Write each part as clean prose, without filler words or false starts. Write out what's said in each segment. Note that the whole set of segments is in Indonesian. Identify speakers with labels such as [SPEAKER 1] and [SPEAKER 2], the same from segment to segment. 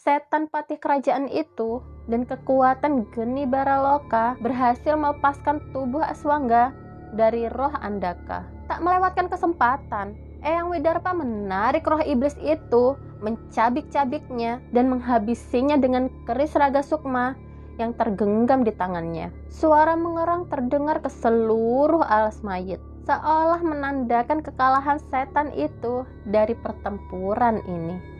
[SPEAKER 1] setan patih kerajaan itu dan kekuatan Geni Baraloka berhasil melepaskan tubuh Aswangga dari roh Andaka. Tak melewatkan kesempatan, Eyang Widarpa menarik roh iblis itu, mencabik-cabiknya dan menghabisinya dengan keris Raga Sukma yang tergenggam di tangannya. Suara mengerang terdengar ke seluruh alas mayit, seolah menandakan kekalahan setan itu dari pertempuran ini.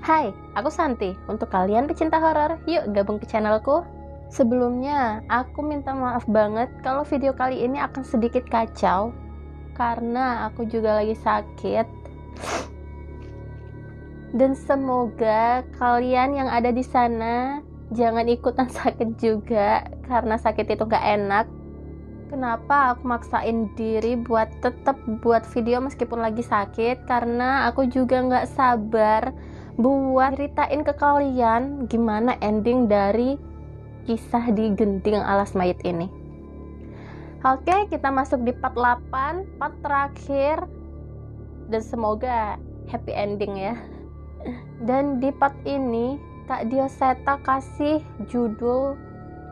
[SPEAKER 1] Hai, aku Santi. Untuk kalian pecinta horor, yuk gabung ke channelku. Sebelumnya, aku minta maaf banget kalau video kali ini akan sedikit kacau karena aku juga lagi sakit. Dan semoga kalian yang ada di sana jangan ikutan sakit juga karena sakit itu gak enak. Kenapa aku maksain diri buat tetap buat video meskipun lagi sakit? Karena aku juga gak sabar buat ceritain ke kalian gimana ending dari kisah di Gending Alas Mayit ini. Oke, kita masuk di part 8, part terakhir, dan semoga happy ending ya. Dan di part ini Kak Dioseta kasih judul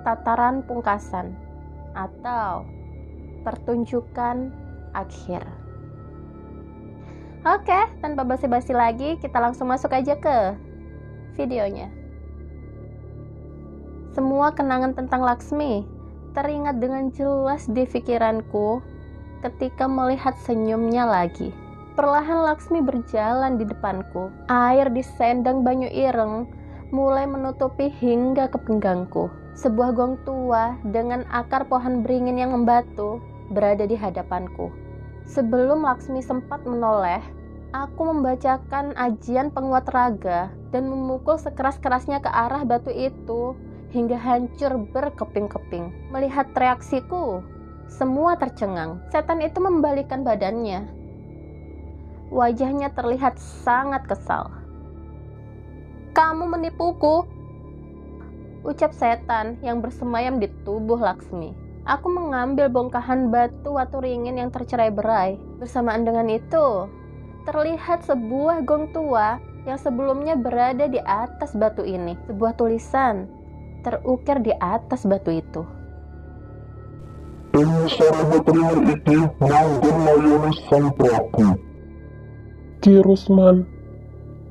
[SPEAKER 1] Tataran Pungkasan atau Pertunjukan Akhir. Oke, tanpa basa-basi lagi, kita langsung masuk aja ke videonya. Semua kenangan tentang Laksmi teringat dengan jelas di pikiranku ketika melihat senyumnya lagi. Perlahan Laksmi berjalan di depanku. Air di sendang banyu ireng mulai menutupi hingga ke pinggangku. Sebuah gong tua dengan akar pohon beringin yang membatu berada di hadapanku. Sebelum Laksmi sempat menoleh, aku membacakan ajian penguat raga dan memukul sekeras-kerasnya ke arah batu itu hingga hancur berkeping-keping. Melihat reaksiku, semua tercengang. Setan itu membalikkan badannya. Wajahnya terlihat sangat kesal. "Kamu menipuku," ucap setan yang bersemayam di tubuh Laksmi. Aku mengambil bongkahan batu waturingin yang tercerai-berai. Bersamaan dengan itu, terlihat sebuah gong tua yang sebelumnya berada di atas batu ini. Sebuah tulisan terukir di atas batu itu.
[SPEAKER 2] "Pengusaha waturingin itu manggon layani sang Prabu. Ki Rusman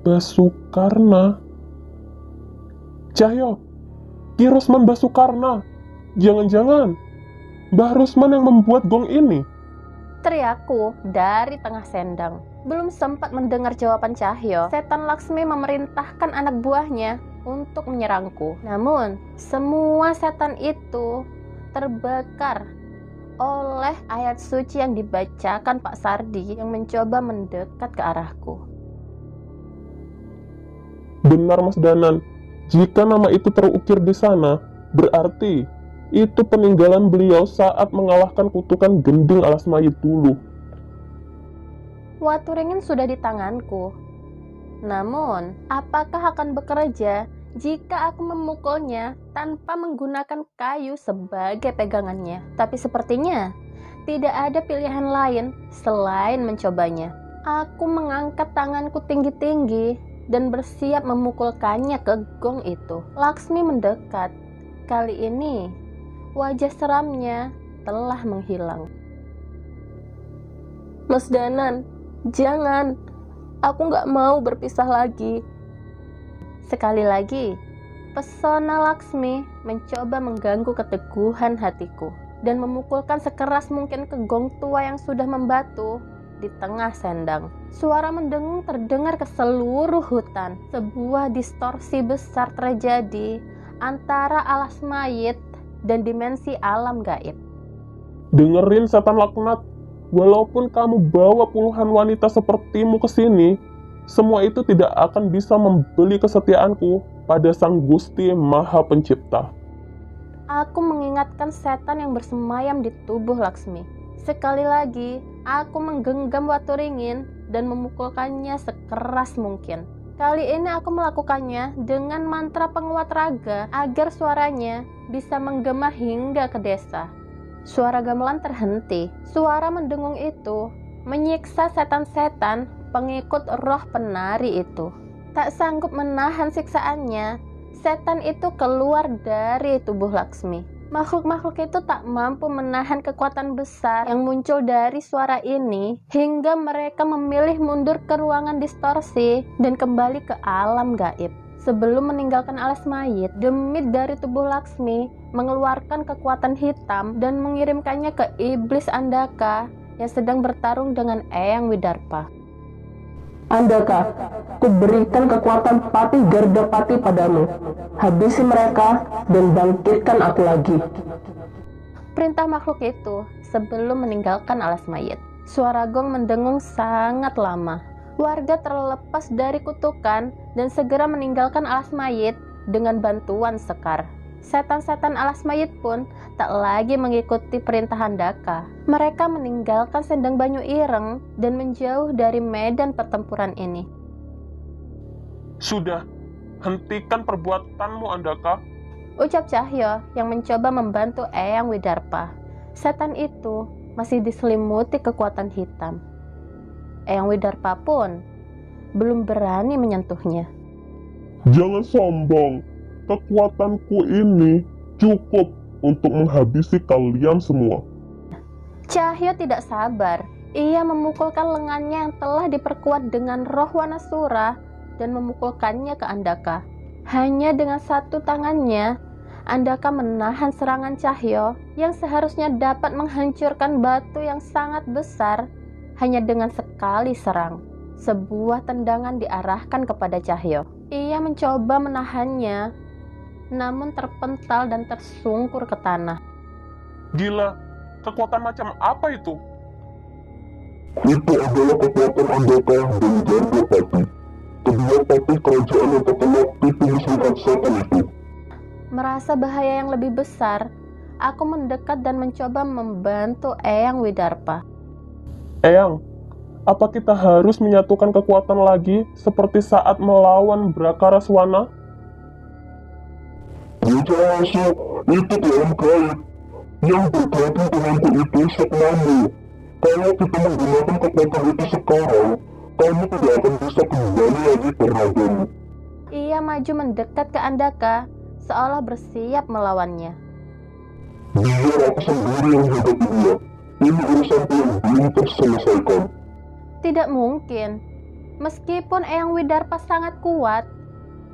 [SPEAKER 2] Basukarna." Cahyo, Ki Rusman Basukarna. Jangan-jangan Mbah Rusman yang membuat gong ini?
[SPEAKER 1] Teriakku dari tengah sendang. Belum sempat mendengar jawaban Cahyo, setan Laksmi memerintahkan anak buahnya untuk menyerangku. Namun, semua setan itu terbakar oleh ayat suci yang dibacakan Pak Sardi yang mencoba mendekat ke arahku.
[SPEAKER 2] Benar Mas Danan, jika nama itu terukir di sana, berarti itu peninggalan beliau saat mengalahkan kutukan Gending Alas Mayit dulu.
[SPEAKER 1] Waturingin sudah di tanganku. Namun, apakah akan bekerja jika aku memukulnya tanpa menggunakan kayu sebagai pegangannya? Tapi sepertinya tidak ada pilihan lain selain mencobanya. Aku mengangkat tanganku tinggi-tinggi dan bersiap memukulkannya ke gong itu. Laksmi mendekat. Kali ini, wajah seramnya telah menghilang. "Mas Danan, jangan. Aku gak mau berpisah lagi." Sekali lagi, pesona Laksmi mencoba mengganggu keteguhan hatiku dan memukulkan sekeras mungkin ke gong tua yang sudah membatu di tengah sendang. Suara mendengung terdengar ke seluruh hutan. Sebuah distorsi besar terjadi antara alas mayit dan dimensi alam gaib.
[SPEAKER 2] Dengerin setan laknat, walaupun kamu bawa puluhan wanita sepertimu ke sini, semua itu tidak akan bisa membeli kesetiaanku pada Sang Gusti Maha Pencipta.
[SPEAKER 1] Aku mengingatkan setan yang bersemayam di tubuh Laksmi. Sekali lagi, aku menggenggam watu ringin dan memukulkannya sekeras mungkin. Kali ini aku melakukannya dengan mantra penguat raga agar suaranya bisa menggema hingga ke desa. Suara gamelan terhenti. Suara mendengung itu menyiksa setan-setan pengikut roh penari itu. Tak sanggup menahan siksaannya, setan itu keluar dari tubuh Laksmi. Makhluk-makhluk itu tak mampu menahan kekuatan besar yang muncul dari suara ini hingga mereka memilih mundur ke ruangan distorsi dan kembali ke alam gaib. Sebelum meninggalkan alas mayit, demit dari tubuh Laksmi mengeluarkan kekuatan hitam dan mengirimkannya ke iblis Andaka yang sedang bertarung dengan Eyang Widarpa.
[SPEAKER 3] Andaka, ku berikan kekuatan Patih Gardapati padamu. Habisi mereka dan bangkitkan aku lagi.
[SPEAKER 1] Perintah makhluk itu sebelum meninggalkan alas mayit. Suara gong mendengung sangat lama. Warga terlepas dari kutukan dan segera meninggalkan alas mayit dengan bantuan Sekar. Setan-setan alas mayit pun tak lagi mengikuti perintah Handaka. Mereka meninggalkan Sendang Banyu Ireng dan menjauh dari medan pertempuran ini.
[SPEAKER 2] Sudah, hentikan perbuatanmu, Andaka.
[SPEAKER 1] Ucap Cahyo yang mencoba membantu Eyang Widarpa. Setan itu masih diselimuti kekuatan hitam. Eyang Widarpa pun belum berani menyentuhnya.
[SPEAKER 2] Jangan sombong. Kekuatanku ini cukup untuk menghabisi kalian semua.
[SPEAKER 1] Cahyo tidak sabar. Ia memukulkan lengannya yang telah diperkuat dengan roh Wanasura dan memukulkannya ke Andaka. Hanya dengan satu tangannya, Andaka menahan serangan Cahyo yang seharusnya dapat menghancurkan batu yang sangat besar hanya dengan sekali serang. Sebuah tendangan diarahkan kepada Cahyo. Ia mencoba menahannya, namun terpental dan tersungkur ke tanah.
[SPEAKER 2] Gila, kekuatan macam apa itu?
[SPEAKER 4] Itu adalah kekuatan Andaka dan Gardapati, kedua patih kerajaan yang terkenal di tubuh raksasa itu.
[SPEAKER 1] Merasa bahaya yang lebih besar, aku mendekat dan mencoba membantu Eyang Widarpa.
[SPEAKER 2] Eyang, apa kita harus menyatukan kekuatan lagi seperti saat melawan Brakaraswana?
[SPEAKER 4] Jasa, itu dalam gaib. Yang bergabung denganku itu Sukmamu. Kalau kita menggunakan kekuatan itu sekarang, kamu tidak akan bisa kembali lagi ke ragamu.
[SPEAKER 1] Ia maju mendekat ke Andaka, seolah bersiap melawannya.
[SPEAKER 4] Biar aku sendiri yang hadapi dia. Ini urusanku yang belum terselesaikan.
[SPEAKER 1] Tidak mungkin. Meskipun Eyang Widarpa sangat kuat,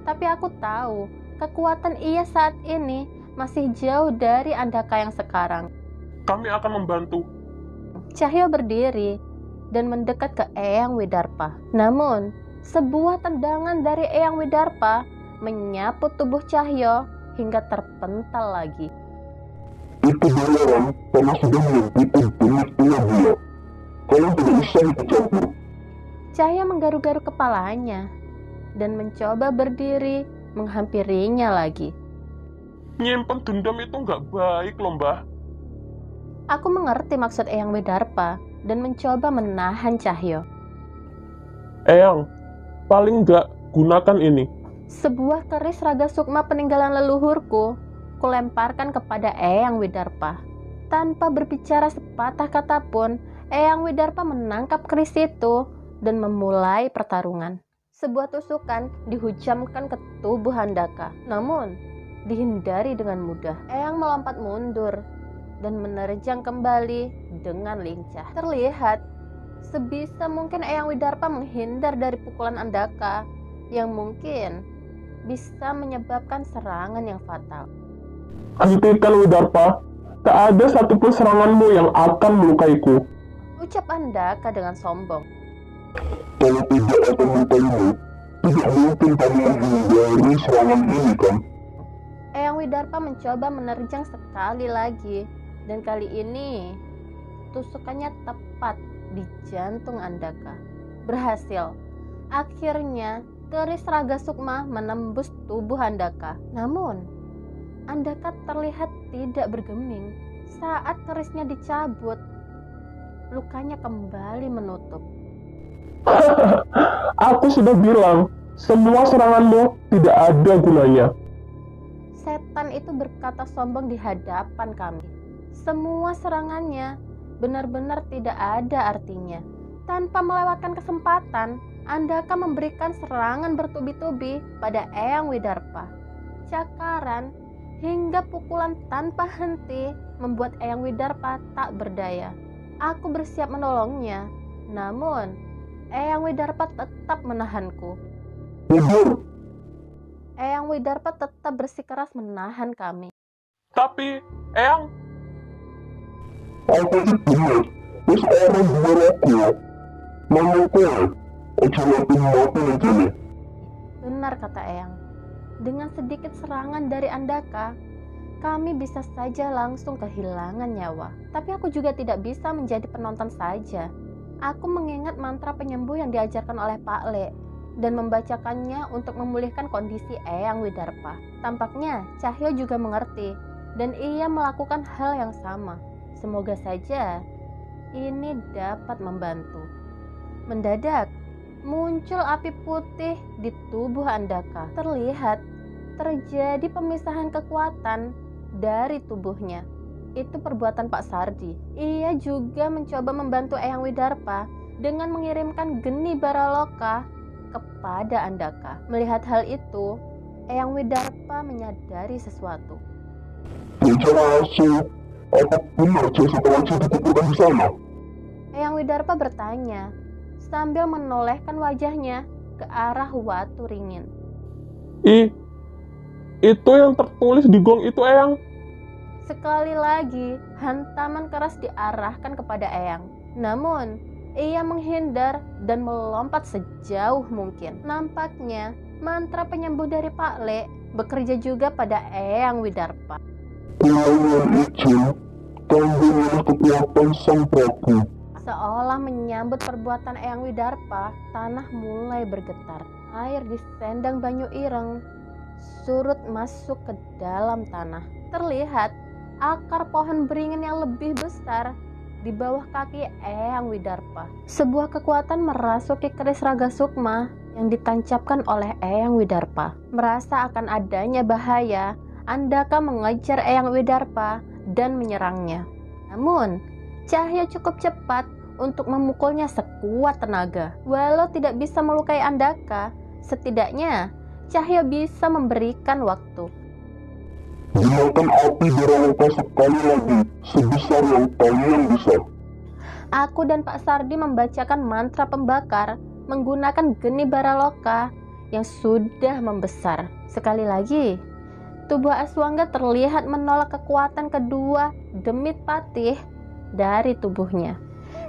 [SPEAKER 1] tapi aku tahu kekuatan ia saat ini masih jauh dari Andaka yang sekarang.
[SPEAKER 2] Kami akan membantu.
[SPEAKER 1] Cahyo berdiri dan mendekat ke Eyang Widarpa. Namun, sebuah tendangan dari Eyang Widarpa menyapu tubuh Cahyo hingga terpental lagi.
[SPEAKER 4] Itu dilarang karena sudah menyebutkan demit tuan dia. Kalian tidak bisa ikut campur.
[SPEAKER 1] Cahyo menggaru-garu kepalanya dan mencoba berdiri menghampirinya lagi.
[SPEAKER 2] Nyimpen dendam itu nggak baik loh, Mbah.
[SPEAKER 1] Aku mengerti maksud Eyang Widarpa dan mencoba menahan Cahyo.
[SPEAKER 2] Eyang, paling nggak gunakan ini.
[SPEAKER 1] Sebuah keris raga sukma peninggalan leluhurku kulemparkan kepada Eyang Widarpa. Tanpa berbicara sepatah kata pun, Eyang Widarpa menangkap keris itu dan memulai pertarungan. Sebuah tusukan dihujamkan ke tubuh Handaka, namun dihindari dengan mudah. Eyang melompat mundur dan menerjang kembali dengan lincah. Terlihat sebisa mungkin Eyang Widarpa menghindar dari pukulan Andaka yang mungkin bisa menyebabkan serangan yang fatal.
[SPEAKER 2] Hentikan, Widarpa. Tak ada satupun seranganmu yang akan melukaiku.
[SPEAKER 1] Ucap Andaka dengan sombong.
[SPEAKER 4] Kalau tidak akan melukaimu, tidak mungkin kamu menghindari serangan ini kan?
[SPEAKER 1] Eyang Widarpa mencoba menerjang sekali lagi, dan kali ini tusukannya tepat di jantung Andaka. Berhasil. Akhirnya keris raga sukma menembus tubuh Andaka. Namun Andaka terlihat tidak bergeming saat kerisnya dicabut. lukanya kembali menutup.
[SPEAKER 2] Aku sudah bilang, semua seranganmu tidak ada gunanya.
[SPEAKER 1] Setan itu berkata sombong di hadapan kami. Semua serangannya benar-benar tidak ada artinya. Tanpa melewatkan kesempatan, Andaka memberikan serangan bertubi-tubi pada Eyang Widarpa. Cakaran hingga pukulan tanpa henti membuat Eyang Widarpa tak berdaya. Aku bersiap menolongnya, namun Eyang Widarpa tetap menahanku.
[SPEAKER 4] Mundur!
[SPEAKER 1] Eyang Widarpa tetap bersikeras menahan kami.
[SPEAKER 2] Tapi, Eyang,
[SPEAKER 4] Apa itu benar? Wis orang luar aku. Nanggung kowe. Aja latin mati aja nih.
[SPEAKER 1] Benar kata Eyang. Dengan sedikit serangan dari Andaka, kami bisa saja langsung kehilangan nyawa. Tapi aku juga tidak bisa menjadi penonton saja. Aku mengingat mantra penyembuh yang diajarkan oleh Pak Le dan membacakannya untuk memulihkan kondisi Eyang Widarpa. Tampaknya Cahyo juga mengerti dan ia melakukan hal yang sama. Semoga saja ini dapat membantu. Mendadak muncul api putih di tubuh Andaka. Terlihat terjadi pemisahan kekuatan dari tubuhnya. Itu perbuatan Pak Sardi. Ia juga mencoba membantu Eyang Widarpa dengan mengirimkan geni Baraloka kepada Andaka. Melihat hal itu, Eyang Widarpa menyadari sesuatu.
[SPEAKER 4] Bicara asu. Apa benar jasad wajah dikuburkan di sana?
[SPEAKER 1] Eyang Widarpa bertanya sambil menolehkan wajahnya ke arah Watu Ringin.
[SPEAKER 2] Itu yang tertulis di gong itu, Eyang.
[SPEAKER 1] Sekali lagi, hantaman keras diarahkan kepada Eyang. Namun, ia menghindar dan melompat sejauh mungkin. Nampaknya, mantra penyembuh dari Pak Le bekerja juga pada Eyang Widarpa.
[SPEAKER 4] Kulayan izin, kandungan kekuatan sang Prabu.
[SPEAKER 1] Seolah menyambut perbuatan Eyang Widarpa, tanah mulai bergetar. Air di sendang Banyu Ireng surut masuk ke dalam tanah. Terlihat akar pohon beringin yang lebih besar di bawah kaki Eyang Widarpa. Sebuah kekuatan merasuki keris Raga Sukma yang ditancapkan oleh Eyang Widarpa. Merasa akan adanya bahaya, Andaka mengejar Eyang Widarpa dan menyerangnya. Namun, Cahyo cukup cepat untuk memukulnya sekuat tenaga. Walau tidak bisa melukai Andaka, setidaknya Cahyo bisa memberikan waktu.
[SPEAKER 4] Gunakan api Baraloka sekali lagi, sebesar yang kalian bisa.
[SPEAKER 1] Aku dan Pak Sardi membacakan mantra pembakar menggunakan geni Baraloka yang sudah membesar. Sekali lagi, tubuh Aswangga terlihat menolak kekuatan kedua demit patih dari tubuhnya.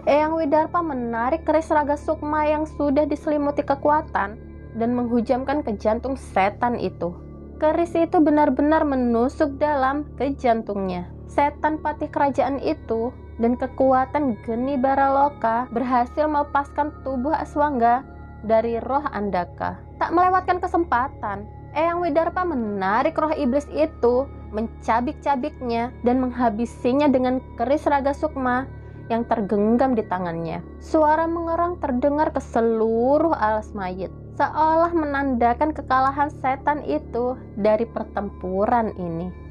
[SPEAKER 1] Eyang Widarpa menarik keris Raga Sukma yang sudah diselimuti kekuatan dan menghujamkan ke jantung setan itu. Keris itu benar-benar menusuk dalam ke jantungnya. Setan patih kerajaan itu dan kekuatan geni Baraloka berhasil melepaskan tubuh Aswangga dari roh Andaka. Tak melewatkan kesempatan, Eyang Widarpa menarik roh iblis itu, mencabik-cabiknya dan menghabisinya dengan keris Raga Sukma yang tergenggam di tangannya. Suara mengerang terdengar ke seluruh alas mayit, seolah menandakan kekalahan setan itu dari pertempuran ini.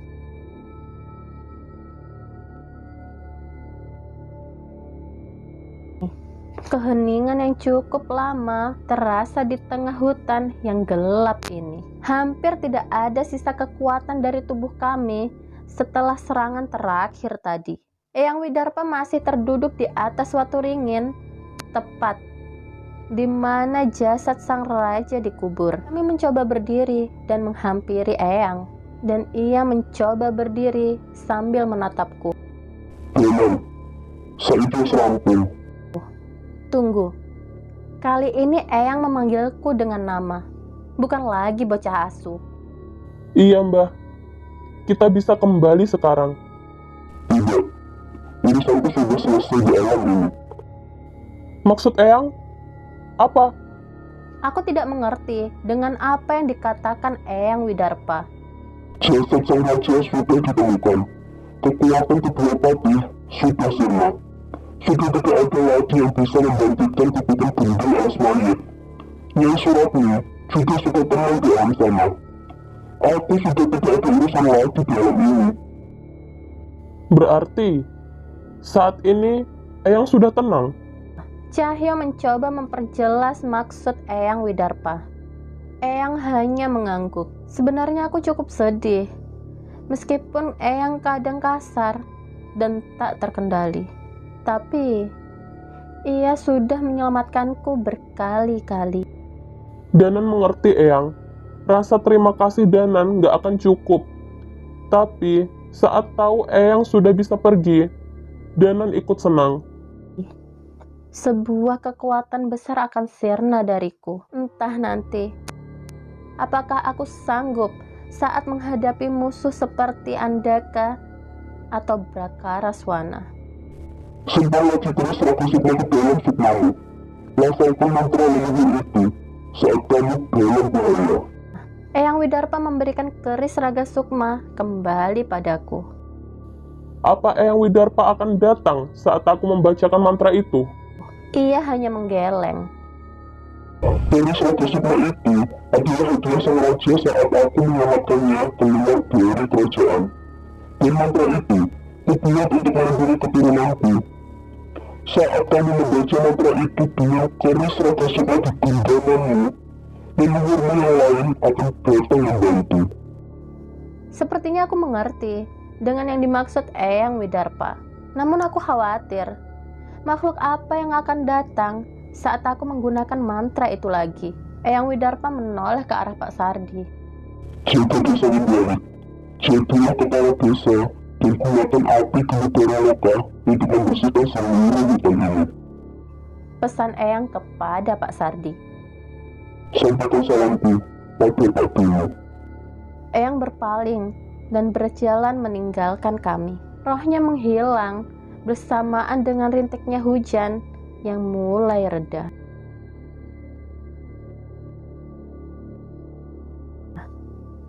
[SPEAKER 1] Keheningan yang cukup lama terasa di tengah hutan yang gelap ini. Hampir tidak ada sisa kekuatan dari tubuh kami setelah serangan terakhir tadi. Eyang Widarpa masih terduduk di atas Watu Ringin, tepat di mana jasad sang raja dikubur. Kami mencoba berdiri dan menghampiri Eyang, dan ia mencoba berdiri sambil menatapku.
[SPEAKER 4] Jangan, saiki serampung.
[SPEAKER 1] Tunggu, kali ini Eyang memanggilku dengan nama, bukan lagi bocah asu.
[SPEAKER 2] Iya, Mbah. Kita bisa kembali sekarang.
[SPEAKER 4] Tidak, urusanku sudah selesai di alam ini.
[SPEAKER 2] Maksud Eyang? Apa?
[SPEAKER 1] Aku tidak mengerti dengan apa yang dikatakan Eyang Widarpa.
[SPEAKER 4] Jasad sang raja sudah ditemukan. Kekuatan kedua patih sudah sirna. sudah tidak ada lagi yang bisa membangkitkan kekuatan gending alas mayat. Nyai Suratmi juga sudah tenang di alam sana. Aku sudah tidak ada urusan lagi di alam ini.
[SPEAKER 2] Berarti, saat ini Eyang sudah tenang.
[SPEAKER 1] Cahyo mencoba memperjelas maksud Eyang Widarpa. Eyang hanya mengangguk. Sebenarnya aku cukup sedih. Meskipun Eyang kadang kasar dan tak terkendali. Tapi, ia sudah menyelamatkanku berkali-kali.
[SPEAKER 2] Danan mengerti Eyang. Rasa terima kasih Danan gak akan cukup. Tapi, saat tahu Eyang sudah bisa pergi, Danan ikut senang.
[SPEAKER 1] Sebuah kekuatan besar akan sirna dariku. Entah nanti. Apakah aku sanggup saat menghadapi musuh seperti Andaka atau Brakaraswana?
[SPEAKER 4] Simpan lagi terus Raka Sukma ke dalam sukmamu. Lafalkan mantra leluhur itu saat kamu dalam bahaya.
[SPEAKER 1] Eyang Widarpa memberikan keris Raga Sukma kembali padaku.
[SPEAKER 2] Apa Eyang Widarpa akan datang saat aku membacakan mantra itu?
[SPEAKER 1] Ia hanya menggeleng.
[SPEAKER 4] Keris Raga Sukma itu adalah hadiah sang raja saat aku menyelamatkannya keluar dari kerajaan. Dan mantra itu kubuat untuk melindungi keturunanku. Saat kamu membaca mantra itu dengan keris Raga Sukma di genggamanmu, leluhurmu yang lain akan datang membantu.
[SPEAKER 1] Sepertinya aku mengerti dengan yang dimaksud Eyang Widarpa. Namun aku khawatir, makhluk apa yang akan datang saat aku menggunakan mantra itu lagi? Eyang Widarpa menoleh ke arah Pak Sardi.
[SPEAKER 4] Jaga desa Windwari, jadilah kepala desa dan gunakan api di negara loka untuk membersihkan seluruh hutan ini.
[SPEAKER 1] Pesan Eyang kepada Pak Sardi.
[SPEAKER 4] Sampaikan salamku pada Pak Dino.
[SPEAKER 1] Eyang berpaling dan berjalan meninggalkan kami. Rohnya menghilang bersamaan dengan rintiknya hujan yang mulai reda.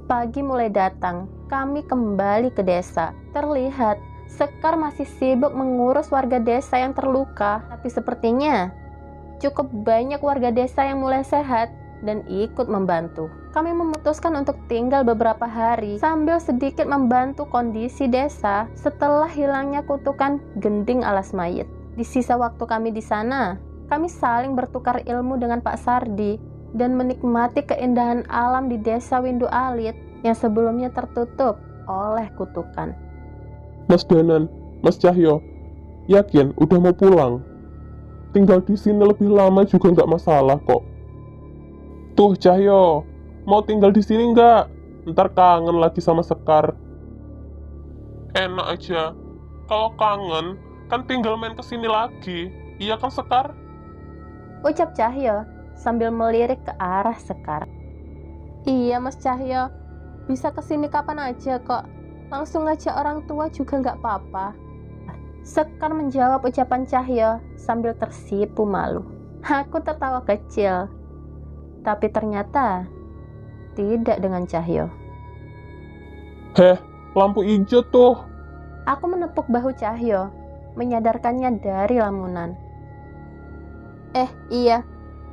[SPEAKER 1] Pagi mulai datang, kami kembali ke desa. Terlihat Sekar masih sibuk mengurus warga desa yang terluka, tapi sepertinya cukup banyak warga desa yang mulai sehat dan ikut membantu. Kami memutuskan untuk tinggal beberapa hari sambil sedikit membantu kondisi desa setelah hilangnya kutukan gending alas mayit. Di sisa waktu kami di sana, kami saling bertukar ilmu dengan Pak Sardi dan menikmati keindahan alam di desa Windu Alit yang sebelumnya tertutup oleh kutukan.
[SPEAKER 2] Mas Danan, Mas Cahyo, yakin udah mau pulang? Tinggal di sini lebih lama juga nggak masalah kok. Tuh Cahyo, mau tinggal di sini nggak? Ntar kangen lagi sama Sekar. Enak aja, kalau kangen kan tinggal main kesini lagi, iya kan Sekar?
[SPEAKER 1] Ucap Cahyo sambil melirik ke arah Sekar. Iya Mas Cahyo, bisa kesini kapan aja kok. Langsung ngajak orang tua juga nggak apa-apa. Sekar menjawab ucapan Cahyo sambil tersipu malu. Aku tertawa kecil, tapi ternyata tidak dengan Cahyo.
[SPEAKER 2] Heh, lampu hijau tuh.
[SPEAKER 1] Aku menepuk bahu Cahyo, menyadarkannya dari lamunan. Iya,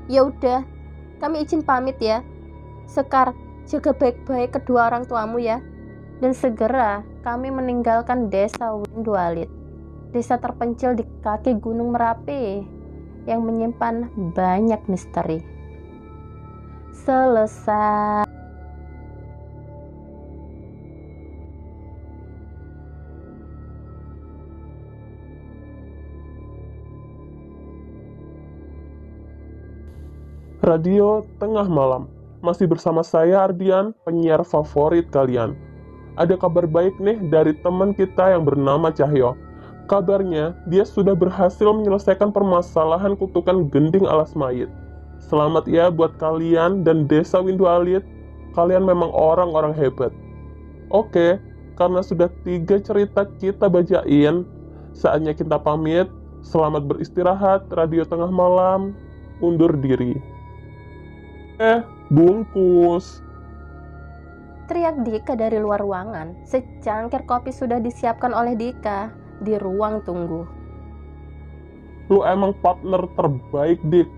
[SPEAKER 1] ya udah, kami izin pamit ya. Sekar, jaga baik-baik kedua orang tuamu ya. Dan segera kami meninggalkan desa Windu Alit, desa terpencil di kaki Gunung Merapi yang menyimpan banyak misteri. Selesai.
[SPEAKER 2] Radio Tengah Malam. Masih bersama saya Ardian, penyiar favorit kalian. Ada kabar baik nih dari teman kita yang bernama Cahyo. Kabarnya, dia sudah berhasil menyelesaikan permasalahan kutukan gending alas mayit. Selamat ya buat kalian dan desa Windu Alit. Kalian memang orang-orang hebat. Oke, karena sudah 3 cerita kita bacain, saatnya kita pamit. Selamat beristirahat, Radio Tengah Malam. Undur diri. Bungkus.
[SPEAKER 1] Teriak Dika dari luar ruangan. Secangkir kopi sudah disiapkan oleh Dika di ruang tunggu.
[SPEAKER 2] Lu emang partner terbaik, Dik.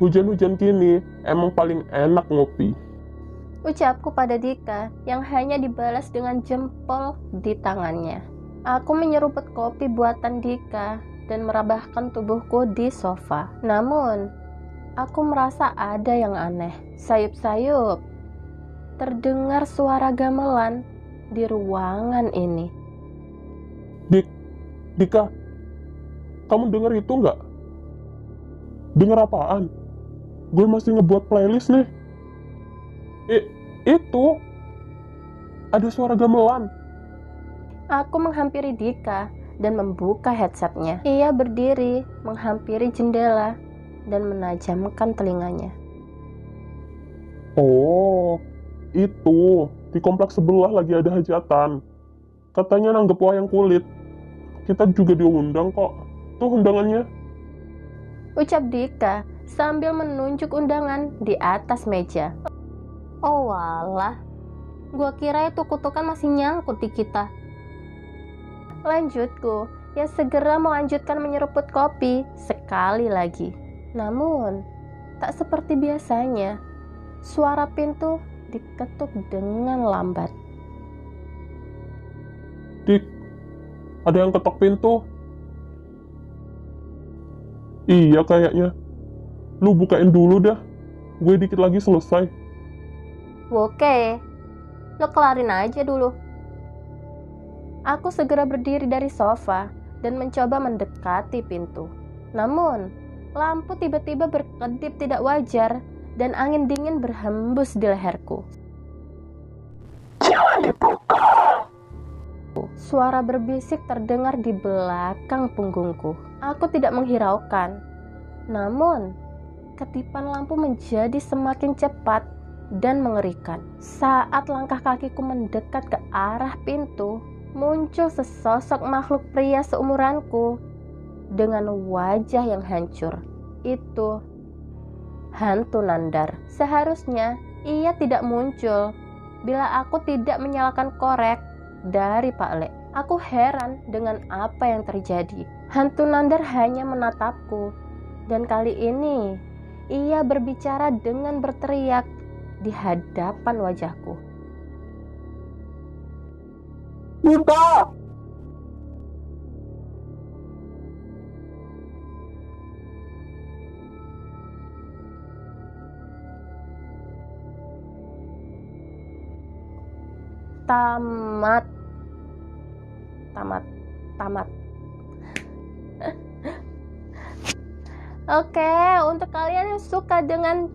[SPEAKER 2] Hujan-hujan gini emang paling enak ngopi.
[SPEAKER 1] Ucapku pada Dika yang hanya dibalas dengan jempol di tangannya. Aku menyeruput kopi buatan Dika dan merabahkan tubuhku di sofa. Namun, aku merasa ada yang aneh. Sayup-sayup. Terdengar suara gamelan di ruangan ini.
[SPEAKER 2] Dika, kamu denger itu nggak? Denger apaan? Gue masih ngebuat playlist nih. Itu ada suara gamelan.
[SPEAKER 1] Aku menghampiri Dika dan membuka headsetnya. Ia berdiri menghampiri jendela dan menajamkan telinganya.
[SPEAKER 2] Oh, itu di kompleks sebelah lagi ada hajatan. Katanya nanggep wayang kulit. Kita juga diundang kok. Tuh undangannya.
[SPEAKER 1] Ucap Dika sambil menunjuk undangan di atas meja. Oh walah, gua kira itu kutukan masih nyangkut di kita. Lanjutku, ya segera melanjutkan menyeruput kopi sekali lagi. Namun, tak seperti biasanya, suara pintu diketuk dengan lambat.
[SPEAKER 2] Dik, ada yang ketok pintu. Iya kayaknya. Lu bukain dulu dah. Gue dikit lagi selesai.
[SPEAKER 1] Oke, lo kelarin aja dulu. Aku segera berdiri dari sofa dan mencoba mendekati pintu. Namun, lampu tiba-tiba berkedip tidak wajar dan angin dingin berhembus di leherku.
[SPEAKER 3] Jangan dibuka.
[SPEAKER 1] Suara berbisik terdengar di belakang punggungku. Aku tidak menghiraukan. Namun, ketipan lampu menjadi semakin cepat dan mengerikan. Saat langkah kakiku mendekat ke arah pintu, muncul sesosok makhluk pria seumuranku dengan wajah yang hancur. Itu hantu Nandar. Seharusnya ia tidak muncul bila aku tidak menyalakan korek dari Pak Le. Aku heran dengan apa yang terjadi. Hantu Nandar hanya menatapku, dan kali ini ia berbicara dengan berteriak di hadapan wajahku.
[SPEAKER 3] Buka!
[SPEAKER 1] Tamat. Oke, untuk kalian yang suka dengan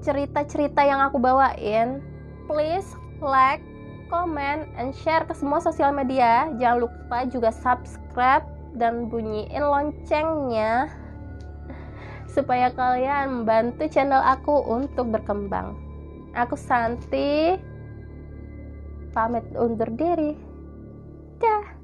[SPEAKER 1] cerita-cerita yang aku bawain, please like, comment, and share ke semua sosial media. Jangan lupa juga subscribe dan bunyiin loncengnya supaya kalian membantu channel aku untuk berkembang. Aku Santi, pamit undur diri. Dah.